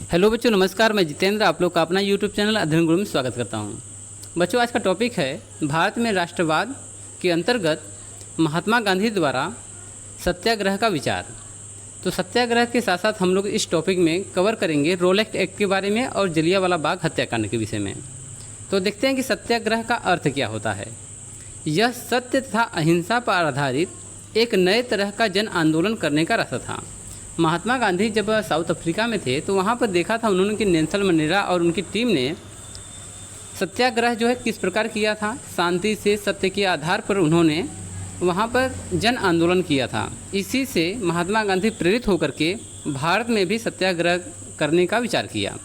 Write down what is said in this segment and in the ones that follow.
Hello बच्चों, नमस्कार। मैं जितेंद्र आप लोग का अपना यूट्यूब चैनल अध्ययन गुरु में स्वागत करता हूं। बच्चों, आज का टॉपिक है भारत में राष्ट्रवाद के अंतर्गत महात्मा गांधी द्वारा सत्याग्रह का विचार। तो सत्याग्रह के साथ साथ हम लोग इस टॉपिक में कवर करेंगे रोलेक्ट एक्ट के बारे में और जलियांवाला बाग हत्याकांड के विषय में। तो देखते हैं कि सत्याग्रह का अर्थ क्या होता है। यह सत्य तथा अहिंसा पर आधारित एक नए तरह का जन आंदोलन करने का रास्ता था। महात्मा गांधी जब साउथ अफ्रीका में थे तो वहाँ पर देखा था उन्होंने कि नेल्सन मंडेला और उनकी टीम ने सत्याग्रह जो है किस प्रकार किया था। शांति से सत्य के आधार पर उन्होंने वहाँ पर जन आंदोलन किया था। इसी से महात्मा गांधी प्रेरित होकर के भारत में भी सत्याग्रह करने का विचार किया।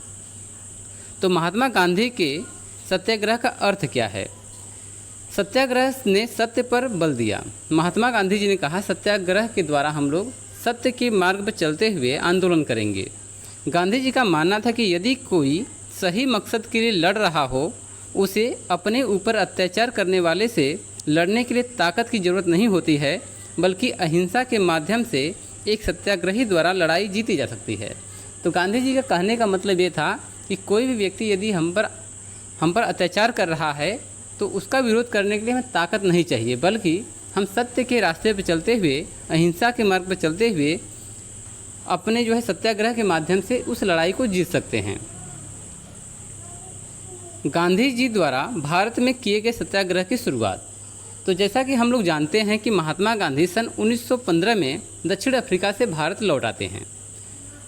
तो महात्मा गांधी के सत्याग्रह का अर्थ क्या है। सत्याग्रह ने सत्य पर बल दिया। महात्मा गांधी जी ने कहा, सत्याग्रह के द्वारा हम लोग सत्य के मार्ग पर चलते हुए आंदोलन करेंगे। गांधी जी का मानना था कि यदि कोई सही मकसद के लिए लड़ रहा हो, उसे अपने ऊपर अत्याचार करने वाले से लड़ने के लिए ताकत की ज़रूरत नहीं होती है, बल्कि अहिंसा के माध्यम से एक सत्याग्रही द्वारा लड़ाई जीती जा सकती है। तो गांधी जी का कहने का मतलब ये था कि कोई भी व्यक्ति यदि हम पर अत्याचार कर रहा है तो उसका विरोध करने के लिए हमें ताकत नहीं चाहिए, बल्कि हम सत्य के रास्ते पर चलते हुए, अहिंसा के मार्ग पर चलते हुए अपने जो है सत्याग्रह के माध्यम से उस लड़ाई को जीत सकते हैं। गांधी जी द्वारा भारत में किए गए सत्याग्रह की शुरुआत। तो जैसा कि हम लोग जानते हैं कि महात्मा गांधी सन 1915 में दक्षिण अफ्रीका से भारत लौट आते हैं।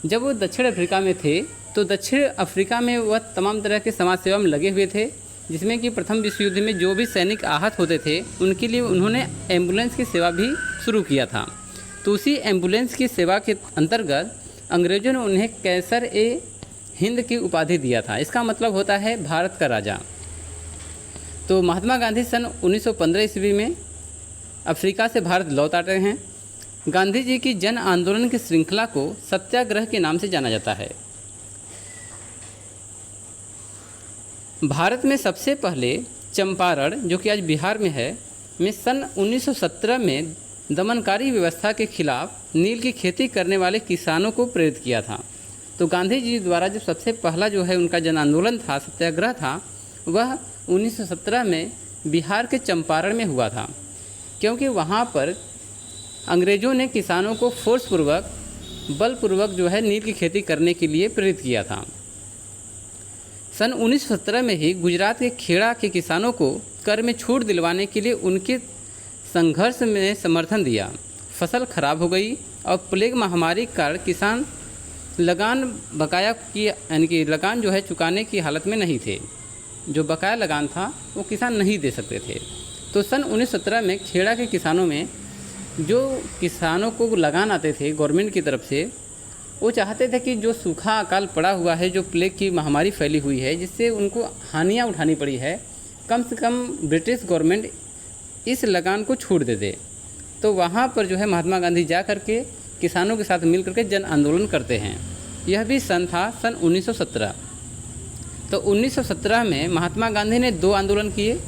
जब वो दक्षिण अफ्रीका में थे तो दक्षिण अफ्रीका में वह तमाम तरह के समाज सेवा में लगे हुए थे, जिसमें कि प्रथम विश्व युद्ध में जो भी सैनिक आहत होते थे उनके लिए उन्होंने एम्बुलेंस की सेवा भी शुरू किया था। तो उसी एम्बुलेंस की सेवा के अंतर्गत अंग्रेज़ों ने उन्हें कैसर ए हिंद की उपाधि दिया था। इसका मतलब होता है भारत का राजा। तो महात्मा गांधी सन 1915 ईस्वी में अफ्रीका से भारत लौट आते हैं। गांधी जी की जन आंदोलन की श्रृंखला को सत्याग्रह के नाम से जाना जाता है। भारत में सबसे पहले चंपारण, जो कि आज बिहार में है, में सन 1917 में दमनकारी व्यवस्था के खिलाफ नील की खेती करने वाले किसानों को प्रेरित किया था। तो गांधी जी द्वारा जो सबसे पहला जो है उनका जन आंदोलन था, सत्याग्रह था, वह 1917 में बिहार के चंपारण में हुआ था, क्योंकि वहाँ पर अंग्रेज़ों ने किसानों को फोर्सपूर्वक, बलपूर्वक जो है नील की खेती करने के लिए प्रेरित किया था। सन 1917 में ही गुजरात के खेड़ा के किसानों को कर में छूट दिलवाने के लिए उनके संघर्ष में समर्थन दिया। फसल खराब हो गई और प्लेग महामारी के कारण किसान लगान बकाया की यानी कि लगान जो है चुकाने की हालत में नहीं थे। जो बकाया लगान था वो किसान नहीं दे सकते थे। तो सन 1917 में खेड़ा के किसानों में जो किसानों को लगान आते थे गवर्नमेंट की तरफ से, वो चाहते थे कि जो सूखा अकाल पड़ा हुआ है, जो प्लेग की महामारी फैली हुई है, जिससे उनको हानियाँ उठानी पड़ी है, कम से कम ब्रिटिश गवर्नमेंट इस लगान को छूट दे दे। तो वहाँ पर जो है महात्मा गांधी जा कर के किसानों के साथ मिल करके जन आंदोलन करते हैं। यह भी सन था सन 1917। तो 1917 में महात्मा गांधी ने दो आंदोलन किए।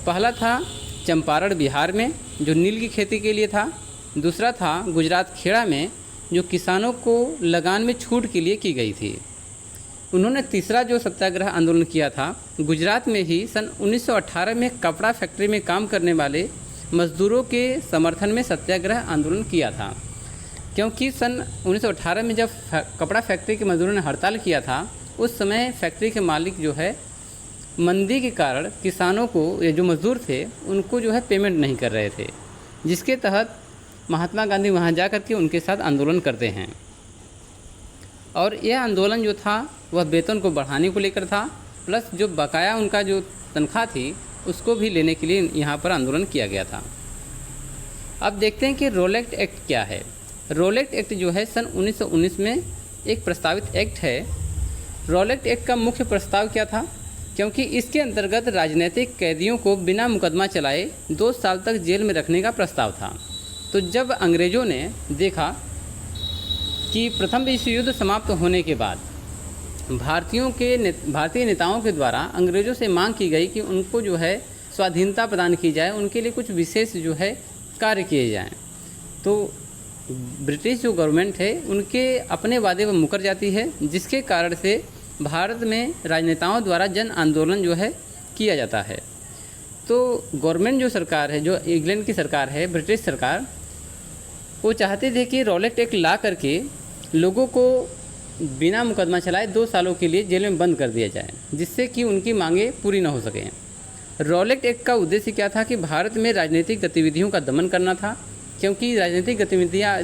पहला था चंपारण बिहार में, जो नील की खेती के लिए था। दूसरा था गुजरात खेड़ा में, जो किसानों को लगान में छूट के लिए की गई थी। उन्होंने तीसरा जो सत्याग्रह आंदोलन किया था गुजरात में ही सन 1918 में कपड़ा फैक्ट्री में काम करने वाले मजदूरों के समर्थन में सत्याग्रह आंदोलन किया था। क्योंकि सन 1918 में जब कपड़ा फैक्ट्री के मजदूरों ने हड़ताल किया था, उस समय फैक्ट्री के मालिक जो है मंदी के कारण किसानों को, ये जो मजदूर थे, उनको जो है पेमेंट नहीं कर रहे थे, जिसके तहत महात्मा गांधी वहाँ जा कर के उनके साथ आंदोलन करते हैं। और यह आंदोलन जो था वह वेतन को बढ़ाने को लेकर था, प्लस जो बकाया उनका जो तनख्वाह थी उसको भी लेने के लिए यहाँ पर आंदोलन किया गया था। अब देखते हैं कि रोलेक्ट एक्ट क्या है। रोलेक्ट एक्ट जो है सन 1919 में एक प्रस्तावित एक्ट है। रोलेक्ट एक्ट का मुख्य प्रस्ताव क्या था, क्योंकि इसके अंतर्गत राजनीतिक कैदियों को बिना मुकदमा चलाए 2 साल तक जेल में रखने का प्रस्ताव था। तो जब अंग्रेज़ों ने देखा कि प्रथम विश्व युद्ध समाप्त होने के बाद भारतीय नेताओं के द्वारा अंग्रेज़ों से मांग की गई कि उनको जो है स्वाधीनता प्रदान की जाए, उनके लिए कुछ विशेष जो है कार्य किए जाएं। तो ब्रिटिश जो गवर्नमेंट है उनके अपने वादे पर मुकर जाती है, जिसके कारण से भारत में राजनेताओं द्वारा जन आंदोलन जो है किया जाता है। तो गवर्नमेंट जो सरकार है, जो इंग्लैंड की सरकार है, ब्रिटिश सरकार, वो चाहते थे कि रॉलेट एक्ट ला करके लोगों को बिना मुकदमा चलाए 2 सालों के लिए जेल में बंद कर दिया जाए, जिससे कि उनकी मांगें पूरी ना हो सकें। रॉलेट एक्ट का उद्देश्य क्या था कि भारत में राजनीतिक गतिविधियों का दमन करना था, क्योंकि राजनीतिक गतिविधियाँ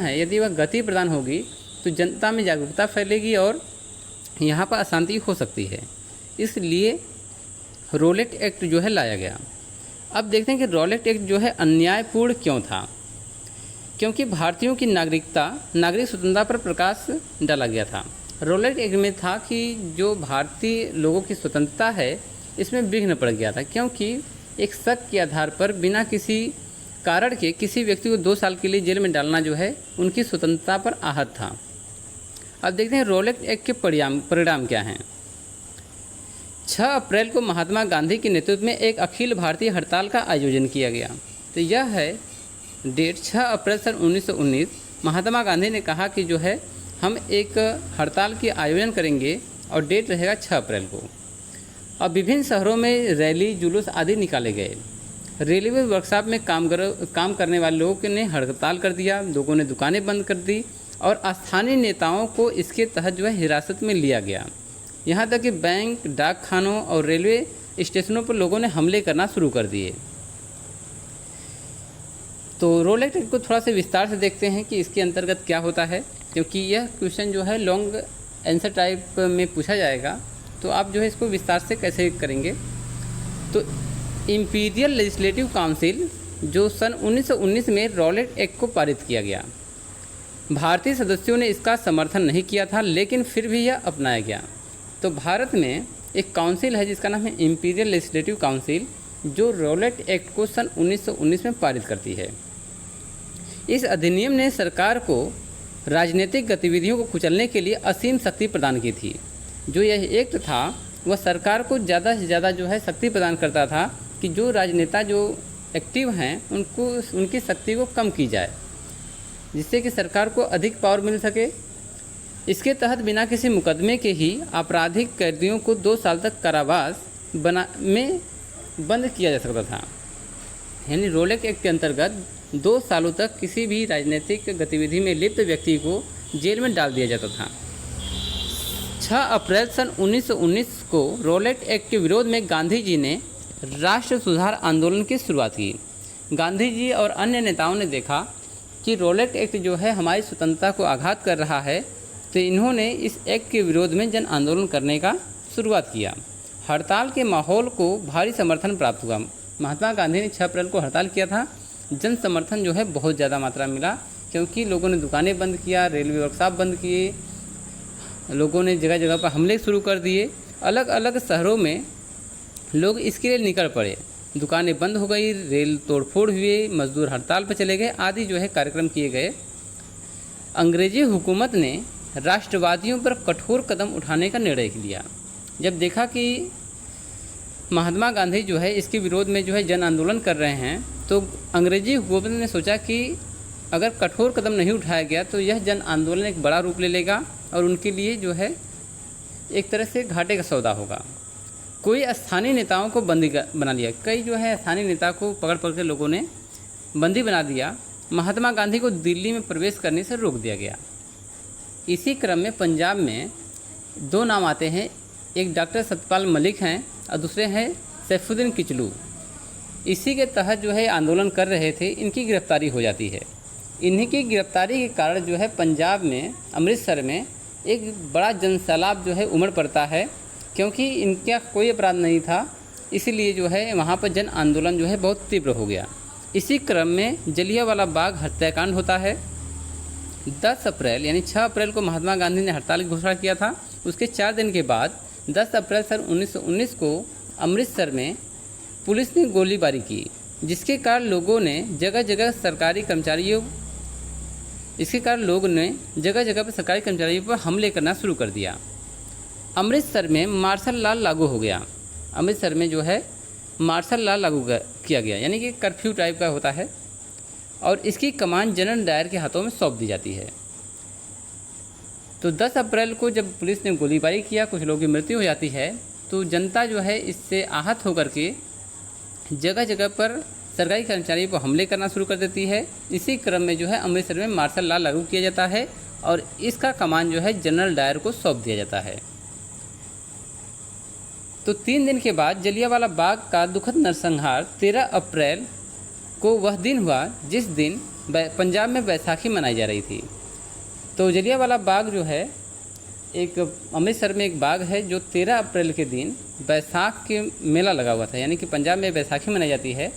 हैं, यदि वह गति प्रदान होगी तो जनता में जागरूकता फैलेगी और यहाँ पर अशांति हो सकती है। इसलिए रॉलेट एक्ट जो है लाया गया। अब देखते हैं कि रॉलेट एक्ट जो है अन्यायपूर्ण क्यों था। क्योंकि भारतीयों की नागरिक स्वतंत्रता पर प्रकाश डाला गया था। रॉलेट एक्ट में था कि जो भारतीय लोगों की स्वतंत्रता है इसमें विघ्न पड़ गया था, क्योंकि एक शक के आधार पर बिना किसी कारण के किसी व्यक्ति को 2 साल के लिए जेल में डालना जो है उनकी स्वतंत्रता पर आहत था। अब देखते हैं रॉलेट एक्ट के परिणाम क्या हैं। 6 अप्रैल को महात्मा गांधी के नेतृत्व में एक अखिल भारतीय हड़ताल का आयोजन किया गया। तो यह है डेट 6 अप्रैल सन 1919। महात्मा गांधी ने कहा कि जो है हम एक हड़ताल की आयोजन करेंगे और डेट रहेगा 6 अप्रैल को। अब विभिन्न शहरों में रैली, जुलूस आदि निकाले गए। रेलवे वर्कशॉप में काम करने वाले लोगों ने हड़ताल कर दिया, लोगों ने दुकानें बंद कर दी और स्थानीय नेताओं को इसके तहत जो है हिरासत में लिया गया। यहाँ तक कि बैंक, डाकखानों और रेलवे स्टेशनों पर लोगों ने हमले करना शुरू कर दिए। तो रॉलेट एक्ट को थोड़ा सा विस्तार से देखते हैं कि इसके अंतर्गत क्या होता है, क्योंकि यह क्वेश्चन जो है लॉन्ग आंसर टाइप में पूछा जाएगा, तो आप जो है इसको विस्तार से कैसे करेंगे। तो इंपीरियल लेजिस्लेटिव काउंसिल जो सन 1919 में रॉलेट एक्ट को पारित किया गया, भारतीय सदस्यों ने इसका समर्थन नहीं किया था, लेकिन फिर भी यह अपनाया गया। तो भारत में एक काउंसिल है जिसका नाम है इंपीरियल लेजिस्लेटिव काउंसिल, जो रॉलेट एक्ट को सन 1919 में पारित करती है। इस अधिनियम ने सरकार को राजनीतिक गतिविधियों को कुचलने के लिए असीम शक्ति प्रदान की थी। जो यह एक्ट था वह सरकार को ज़्यादा से ज़्यादा जो है शक्ति प्रदान करता था कि जो राजनेता जो एक्टिव हैं उनकी शक्ति को कम की जाए, जिससे कि सरकार को अधिक पावर मिल सके। इसके तहत बिना किसी मुकदमे के ही आपराधिक कैदियों को 2 साल तक कारावास में बंद किया जा सकता था। यानी रॉलेट एक्ट के अंतर्गत 2 सालों तक किसी भी राजनीतिक गतिविधि में लिप्त व्यक्ति को जेल में डाल दिया जाता था। 6 अप्रैल सन 1919 को रॉलेट एक्ट के विरोध में गांधी जी ने राष्ट्र सुधार आंदोलन की शुरुआत की। गांधी जी और अन्य नेताओं ने देखा कि रॉलेट एक्ट जो है हमारी स्वतंत्रता को आघात कर रहा है, तो इन्होंने इस एक्ट के विरोध में जन आंदोलन करने का शुरुआत किया। हड़ताल के माहौल को भारी समर्थन प्राप्त हुआ। महात्मा गांधी ने 6 अप्रैल को हड़ताल किया था। जन समर्थन जो है बहुत ज़्यादा मात्रा में मिला, क्योंकि लोगों ने दुकानें बंद किया, रेलवे वर्कशॉप बंद किए, लोगों ने जगह जगह पर हमले शुरू कर दिए। अलग अलग शहरों में लोग इसके लिए निकल पड़े, दुकानें बंद हो गई, रेल तोड़फोड़ हुए, मजदूर हड़ताल पर चले गए, आदि जो है कार्यक्रम किए गए। अंग्रेजी हुकूमत ने राष्ट्रवादियों पर कठोर कदम उठाने का निर्णय लिया। जब देखा कि महात्मा गांधी जो है इसके विरोध में जो है जन आंदोलन कर रहे हैं, तो अंग्रेजी हुकूमत ने सोचा कि अगर कठोर कदम नहीं उठाया गया तो यह जन आंदोलन एक बड़ा रूप ले लेगा और उनके लिए जो है एक तरह से घाटे का सौदा होगा। कोई स्थानीय नेताओं को बंदी बना लिया। कई जो है स्थानीय नेता को पकड़ के लोगों ने बंदी बना दिया। महात्मा गांधी को दिल्ली में प्रवेश करने से रोक दिया गया। इसी क्रम में पंजाब में 2 नाम आते हैं, एक डॉक्टर सत्यपाल मलिक हैं और दूसरे हैं सैफुद्दीन किचलू। इसी के तहत जो है आंदोलन कर रहे थे, इनकी गिरफ्तारी हो जाती है। इन्हीं की गिरफ्तारी के कारण जो है पंजाब में, अमृतसर में एक बड़ा जनसैलाब जो है उमड़ पड़ता है, क्योंकि इनका कोई अपराध नहीं था, इसीलिए जो है वहाँ पर जन आंदोलन जो है बहुत तीव्र हो गया। इसी क्रम में जलियांवाला बाग हत्याकांड होता है। 10 अप्रैल यानी 6 अप्रैल को महात्मा गांधी ने हड़ताल की घोषणा किया था। उसके 4 दिन के बाद 10 अप्रैल सन 1919 को अमृतसर में पुलिस ने गोलीबारी की, जिसके कारण लोगों ने जगह जगह पर सरकारी कर्मचारियों पर हमले करना शुरू कर दिया। अमृतसर में मार्शल लॉ लागू हो गया। अमृतसर में जो है मार्शल लॉ लागू किया गया, यानी कि कर्फ्यू टाइप का होता है। और इसकी कमान जनरल डायर के हाथों में सौंप दी जाती है। तो 10 अप्रैल को जब पुलिस ने गोलीबारी किया, कुछ लोगों की मृत्यु हो जाती है, तो जनता जो है इससे आहत होकर के जगह जगह पर सरकारी कर्मचारियों पर हमले करना शुरू कर देती है। इसी क्रम में जो है अमृतसर में मार्शल लॉ लागू किया जाता है और इसका कमान जो है जनरल डायर को सौंप दिया जाता है। तो 3 दिन के बाद जलियांवाला बाग का दुखद नरसंहार 13 अप्रैल को वह दिन हुआ जिस दिन पंजाब में बैसाखी मनाई जा रही थी। तो जलियांवाला बाग जो है एक अमृतसर में एक बाग है जो 13 अप्रैल के दिन बैसाख के मेला लगा हुआ था, यानी कि पंजाब में बैसाखी मनाई जाती है,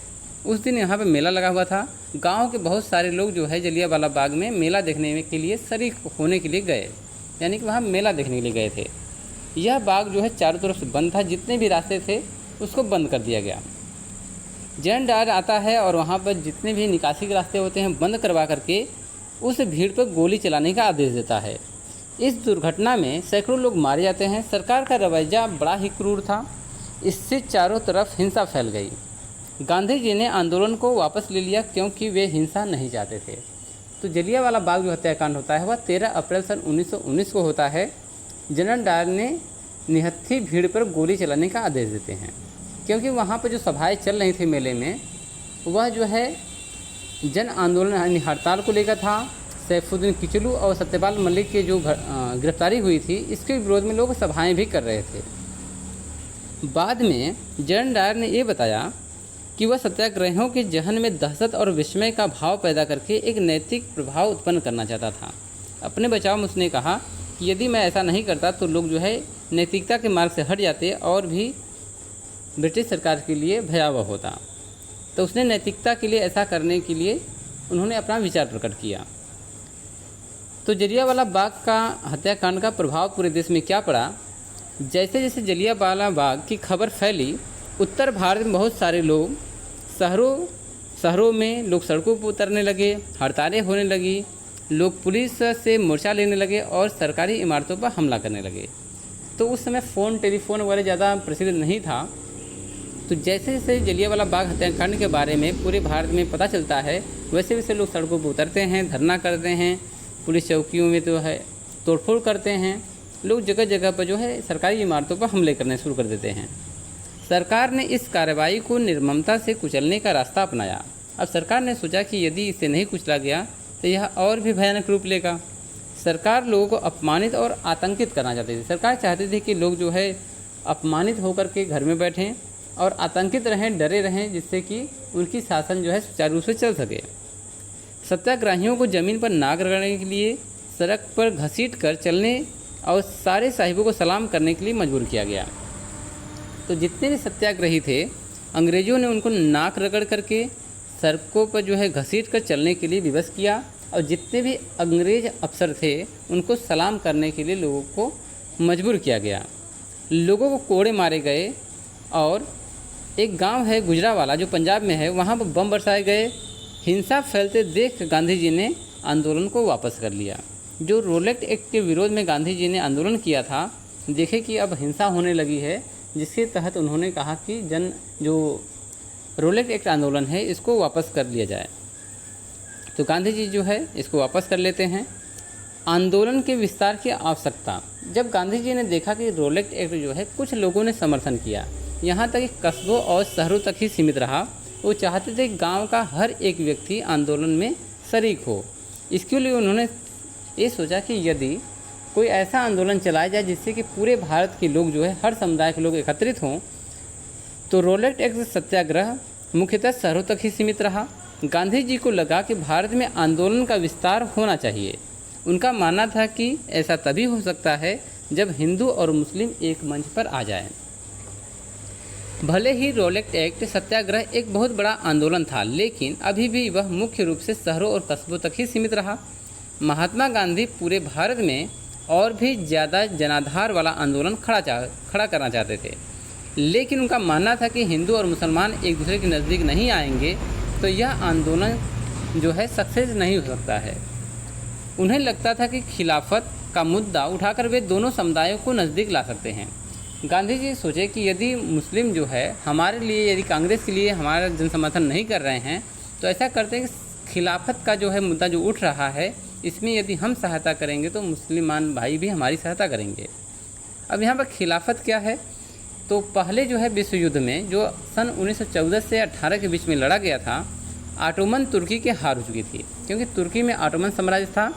उस दिन यहाँ पे मेला लगा हुआ था। गांव के बहुत सारे लोग जो है जलियांवाला बाग में मेला देखने के लिए शरीक होने के लिए गए, यानी कि वहाँ मेला देखने के लिए गए थे। यह बाग जो है चारों तरफ से बंद था, जितने भी रास्ते थे उसको बंद कर दिया गया। जनरल डायर आता है और वहाँ पर जितने भी निकासी के रास्ते होते हैं बंद करवा करके उस भीड़ पर गोली चलाने का आदेश देता है। इस दुर्घटना में सैकड़ों लोग मारे जाते हैं। सरकार का रवैया बड़ा ही क्रूर था, इससे चारों तरफ हिंसा फैल गई। गांधी जी ने आंदोलन को वापस ले लिया क्योंकि वे हिंसा नहीं चाहते थे। तो जलियांवाला बाग जो हत्याकांड होता है वह 13 अप्रैल सन 1919 को होता है। जनरल डायर ने निहत्थी भीड़ पर गोली चलाने का आदेश देते हैं क्योंकि वहाँ पर जो सभाएं चल रही थी मेले में वह जो है जन आंदोलन यानी हड़ताल को लेकर था। सैफुद्दीन किचलू और सत्यपाल मलिक की जो गिरफ्तारी हुई थी इसके विरोध में लोग सभाएं भी कर रहे थे। बाद में जनरल डायर ने ये बताया कि वह सत्याग्रहियों के जहन में दहशत और विस्मय का भाव पैदा करके एक नैतिक प्रभाव उत्पन्न करना चाहता था। अपने बचाव में उसने कहा कि यदि मैं ऐसा नहीं करता तो लोग जो है नैतिकता के मार्ग से हट जाते और भी ब्रिटिश सरकार के लिए भयावह होता। तो उसने नैतिकता के लिए ऐसा करने के लिए उन्होंने अपना विचार प्रकट किया। तो जलियांवाला बाग का हत्याकांड का प्रभाव पूरे देश में क्या पड़ा? जैसे जैसे जलियांवाला बाग की खबर फैली, उत्तर भारत में बहुत सारे लोग शहरों में लोग सड़कों पर उतरने लगे, हड़तालें होने लगी, लोग पुलिस से मोर्चा लेने लगे और सरकारी इमारतों पर हमला करने लगे। तो उस समय टेलीफोन वगैरह ज़्यादा प्रसिद्ध नहीं था। तो जैसे जैसे जलियांवाला बाग हत्याकांड के बारे में पूरे भारत में पता चलता है वैसे वैसे लोग सड़कों पर उतरते हैं, धरना करते हैं, पुलिस चौकियों में तो है तोड़फोड़ करते हैं, लोग जगह जगह पर जो है सरकारी इमारतों पर हमले करने शुरू कर देते हैं। सरकार ने इस कार्रवाई को निर्ममता से कुचलने का रास्ता अपनाया। अब सरकार ने सोचा कि यदि इसे नहीं कुचला गया तो यह और भी भयानक रूप लेगा। सरकार लोगों को अपमानित और आतंकित करना चाहती थी। सरकार चाहती थी कि लोग जो है अपमानित होकर के घर में बैठें और आतंकित रहें, डरे रहें, जिससे कि उनकी शासन जो है सुचारू रूप से चल सके। सत्याग्रहियों को ज़मीन पर नाक रगड़ने के लिए, सड़क पर घसीट कर चलने और सारे साहिबों को सलाम करने के लिए मजबूर किया गया। तो जितने भी सत्याग्रही थे अंग्रेज़ों ने उनको नाक रगड़ करके सड़कों पर जो है घसीट कर चलने के लिए विवश किया और जितने भी अंग्रेज़ अफसर थे उनको सलाम करने के लिए लोगों को मजबूर किया गया। लोगों को कोड़े मारे गए और एक गांव है गुजरावाला जो पंजाब में है, वहां पर बम बरसाए गए। हिंसा फैलते देख गांधी जी ने आंदोलन को वापस कर लिया। जो रोलेट एक्ट के विरोध में गांधी जी ने आंदोलन किया था, देखे कि अब हिंसा होने लगी है, जिसके तहत उन्होंने कहा कि जो रोलेट एक्ट आंदोलन है इसको वापस कर लिया जाए। तो गांधी जी जो है इसको वापस कर लेते हैं। आंदोलन के विस्तार की आवश्यकता, जब गांधी जी ने देखा कि रोलेट एक्ट जो है कुछ लोगों ने समर्थन किया, यहाँ तक कि कस्बों और शहरों तक ही सीमित रहा, वो चाहते थे गांव का हर एक व्यक्ति आंदोलन में शरीक हो। इसके लिए उन्होंने ये सोचा कि यदि कोई ऐसा आंदोलन चलाया जाए जिससे कि पूरे भारत के लोग जो है हर समुदाय के लोग एकत्रित हों, तो रोलेट एक्ट सत्याग्रह मुख्यतः शहरों तक ही सीमित रहा। गांधी जी को लगा कि भारत में आंदोलन का विस्तार होना चाहिए। उनका मानना था कि ऐसा तभी हो सकता है जब हिंदू और मुस्लिम एक मंच पर आ जाएं। भले ही रोलेट एक्ट सत्याग्रह एक बहुत बड़ा आंदोलन था, लेकिन अभी भी वह मुख्य रूप से शहरों और कस्बों तक ही सीमित रहा। महात्मा गांधी पूरे भारत में और भी ज़्यादा जनाधार वाला आंदोलन खड़ा करना चाहते थे, लेकिन उनका मानना था कि हिंदू और मुसलमान एक दूसरे के नज़दीक नहीं आएंगे तो यह आंदोलन जो है सक्सेस नहीं हो सकता है। उन्हें लगता था कि खिलाफत का मुद्दा उठाकर वे दोनों समुदायों को नज़दीक ला सकते हैं। गांधी जी सोचे कि यदि मुस्लिम जो है हमारे लिए, यदि कांग्रेस के लिए हमारा जनसमर्थन नहीं कर रहे हैं, तो ऐसा करते हैं कि खिलाफत का जो है मुद्दा जो उठ रहा है, इसमें यदि हम सहायता करेंगे तो मुसलमान भाई भी हमारी सहायता करेंगे। अब यहाँ पर खिलाफत क्या है, तो पहले जो है विश्व युद्ध में जो सन 1914 से 18 के बीच में लड़ा गया था, ऑटोमन तुर्की के हार हो चुकी थी, क्योंकि तुर्की में ऑटोमन साम्राज्य था।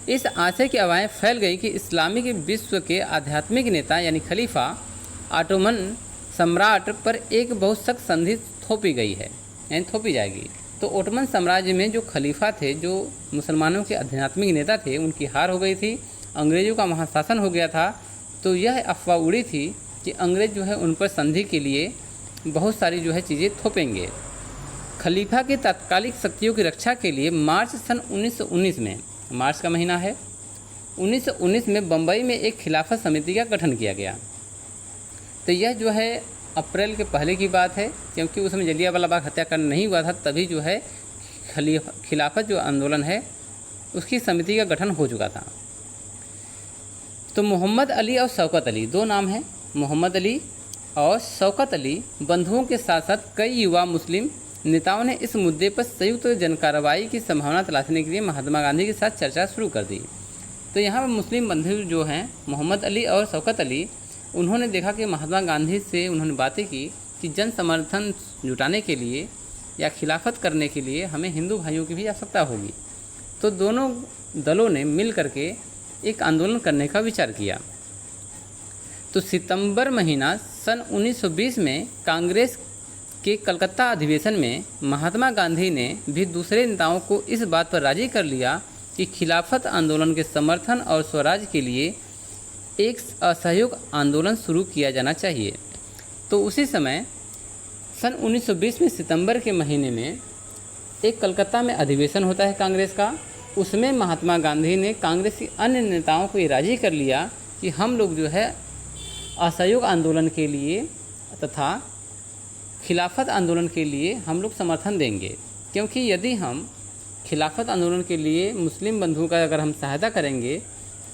इस आशय की हवाएं फैल गई कि इस्लामिक विश्व के आध्यात्मिक नेता यानी खलीफा ऑटोमन सम्राट पर एक बहुत सख्त संधि थोपी गई है, यानी थोपी जाएगी। तो ओटमन साम्राज्य में जो खलीफा थे, जो मुसलमानों के आध्यात्मिक नेता थे, उनकी हार हो गई थी, अंग्रेज़ों का वहाँ शासन हो गया था। तो यह अफवाह उड़ी थी कि अंग्रेज़ जो है उन पर संधि के लिए बहुत सारी जो है चीज़ें थोपेंगे। खलीफा की तात्कालिक शक्तियों की रक्षा के लिए मार्च सन 1919 में, मार्च का महीना है, 1919 में बम्बई में एक खिलाफत समिति का गठन किया गया। तो यह जो है अप्रैल के पहले की बात है, क्योंकि उसमें जलियांवाला बाग हत्याकांड नहीं हुआ था, तभी जो है खिलाफत जो आंदोलन है उसकी समिति का गठन हो चुका था। तो मोहम्मद अली और शौकत अली, दो नाम हैं, मोहम्मद अली और शौकत अली बंधुओं के साथ साथ कई युवा मुस्लिम नेताओं ने इस मुद्दे पर संयुक्त जन कार्रवाई की संभावना तलाशने के लिए महात्मा गांधी के साथ चर्चा शुरू कर दी। तो यहाँ पर मुस्लिम बंधु जो हैं मोहम्मद अली और शौकत अली, उन्होंने देखा कि महात्मा गांधी से उन्होंने बातें की कि जन समर्थन जुटाने के लिए या खिलाफत करने के लिए हमें हिंदू भाइयों की भी आवश्यकता होगी। तो दोनों दलों ने मिल करके एक आंदोलन करने का विचार किया। तो सितंबर महीना सन 1920 में कांग्रेस के कलकत्ता अधिवेशन में महात्मा गांधी ने भी दूसरे नेताओं को इस बात पर राजी कर लिया कि खिलाफत आंदोलन के समर्थन और स्वराज के लिए एक असहयोग आंदोलन शुरू किया जाना चाहिए। तो उसी समय सन 1920 में सितंबर के महीने में एक कलकत्ता में अधिवेशन होता है कांग्रेस का। उसमें महात्मा गांधी ने कांग्रेस के अन्य नेताओं को ये राजी कर लिया कि हम लोग जो है असहयोग आंदोलन के लिए तथा खिलाफत आंदोलन के लिए हम लोग समर्थन देंगे, क्योंकि यदि हम खिलाफत आंदोलन के लिए मुस्लिम बंधुओं का अगर हम सहायता करेंगे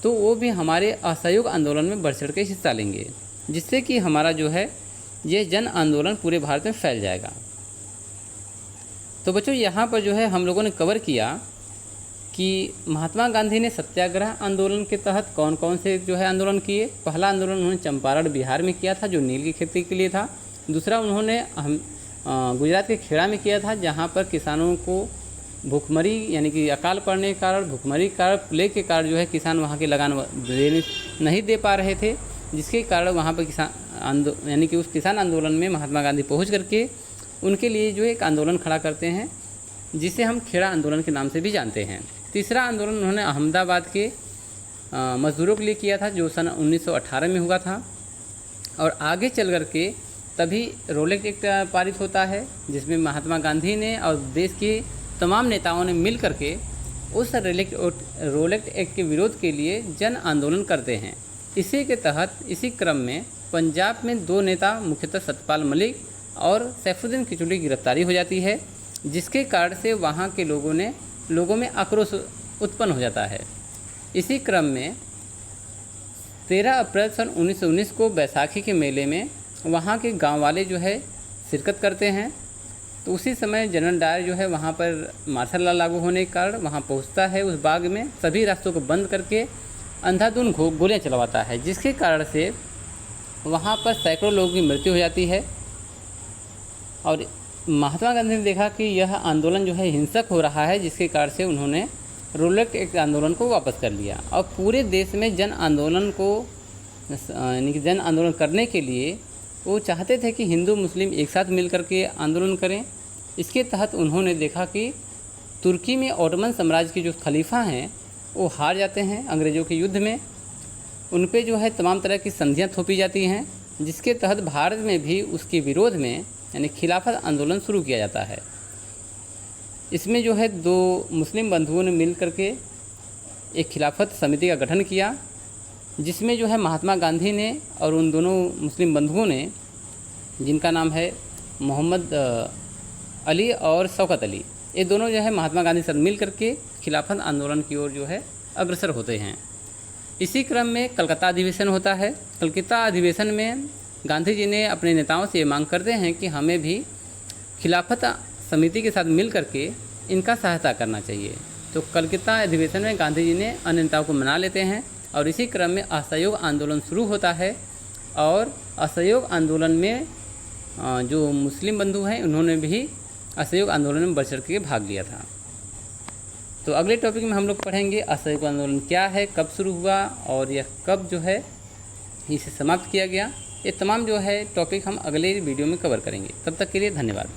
तो वो भी हमारे असहयोग आंदोलन में बढ़ चढ़ के हिस्सा लेंगे, जिससे कि हमारा जो है ये जन आंदोलन पूरे भारत में फैल जाएगा। तो बच्चों यहाँ पर जो है हम लोगों ने कवर किया कि महात्मा गांधी ने सत्याग्रह आंदोलन के तहत कौन कौन से जो है आंदोलन किए। पहला आंदोलन उन्होंने चंपारण बिहार में किया था, जो नील की खेती के लिए था। दूसरा उन्होंने गुजरात के खेड़ा में किया था, जहाँ पर किसानों को भूखमरी यानी कि अकाल पड़ने के कारण, भूखमरी के कारण, प्लेग के कारण जो है किसान वहाँ के लगान नहीं दे पा रहे थे, जिसके कारण वहाँ पर किसान यानी कि उस किसान आंदोलन में महात्मा गांधी पहुँच करके उनके लिए जो एक आंदोलन खड़ा करते हैं, जिसे हम खेड़ा आंदोलन के नाम से भी जानते हैं। तीसरा आंदोलन उन्होंने अहमदाबाद के मजदूरों के लिए किया था, जो सन 1918 में हुआ था। और आगे चल कर के तभी रोलेक्ट एक्ट पारित होता है, जिसमें महात्मा गांधी ने और देश के तमाम नेताओं ने मिल करके उस रोलेक्ट एक्ट के विरोध के लिए जन आंदोलन करते हैं। इसी के तहत इसी क्रम में पंजाब में दो नेता, मुख्यतः सतपाल मलिक और सैफुद्दीन किचलू की गिरफ्तारी हो जाती है, जिसके कारण से वहाँ के लोगों में आक्रोश उत्पन्न हो जाता है। इसी क्रम में 13 अप्रैल सन 1919 को बैसाखी के मेले में वहाँ के गांव वाले जो है शिरकत करते हैं। तो उसी समय जनरल डायर जो है वहाँ पर मार्शल लॉ लागू होने के कारण वहाँ पहुँचता है उस बाग में, सभी रास्तों को बंद करके अंधाधुंध गोलियाँ चलवाता है, जिसके कारण से वहाँ पर सैकड़ों लोगों की मृत्यु हो जाती है। और महात्मा गांधी ने देखा कि यह आंदोलन जो है हिंसक हो रहा है, जिसके कारण से उन्होंने रोलेक्ट एक्ट आंदोलन को वापस कर लिया और पूरे देश में जन आंदोलन को यानी कि जन आंदोलन करने के लिए वो चाहते थे कि हिंदू मुस्लिम एक साथ मिलकर के आंदोलन करें। इसके तहत उन्होंने देखा कि तुर्की में ओटमन साम्राज्य के जो खलीफा हैं वो हार जाते हैं अंग्रेज़ों के युद्ध में, उन पे जो है तमाम तरह की संधियाँ थोपी जाती हैं, जिसके तहत भारत में भी उसके विरोध में यानी खिलाफत आंदोलन शुरू किया जाता है। इसमें जो है दो मुस्लिम बंधुओं ने मिल करके एक खिलाफत समिति का गठन किया, जिसमें जो है महात्मा गांधी ने और उन दोनों मुस्लिम बंधुओं ने, जिनका नाम है मोहम्मद अली और शौकत अली, ये दोनों जो है महात्मा गांधी से मिल करके खिलाफत आंदोलन की ओर जो है अग्रसर होते हैं। इसी क्रम में कलकत्ता अधिवेशन होता है। कलकत्ता अधिवेशन में गांधी जी ने अपने नेताओं से ये मांग करते हैं कि हमें भी खिलाफत समिति के साथ मिल करके इनका सहायता करना चाहिए। तो कलकत्ता अधिवेशन में गांधी जी ने अन्य नेताओं को मना लेते हैं और इसी क्रम में असहयोग आंदोलन शुरू होता है और असहयोग आंदोलन में जो मुस्लिम बंधु हैं उन्होंने भी असहयोग आंदोलन में बढ़ चढ़ के भाग लिया था। तो अगले टॉपिक में हम लोग पढ़ेंगे असहयोग आंदोलन क्या है, कब शुरू हुआ और यह कब जो है इसे समाप्त किया गया। ये तमाम जो है टॉपिक हम अगले वीडियो में कवर करेंगे। तब तक के लिए धन्यवाद।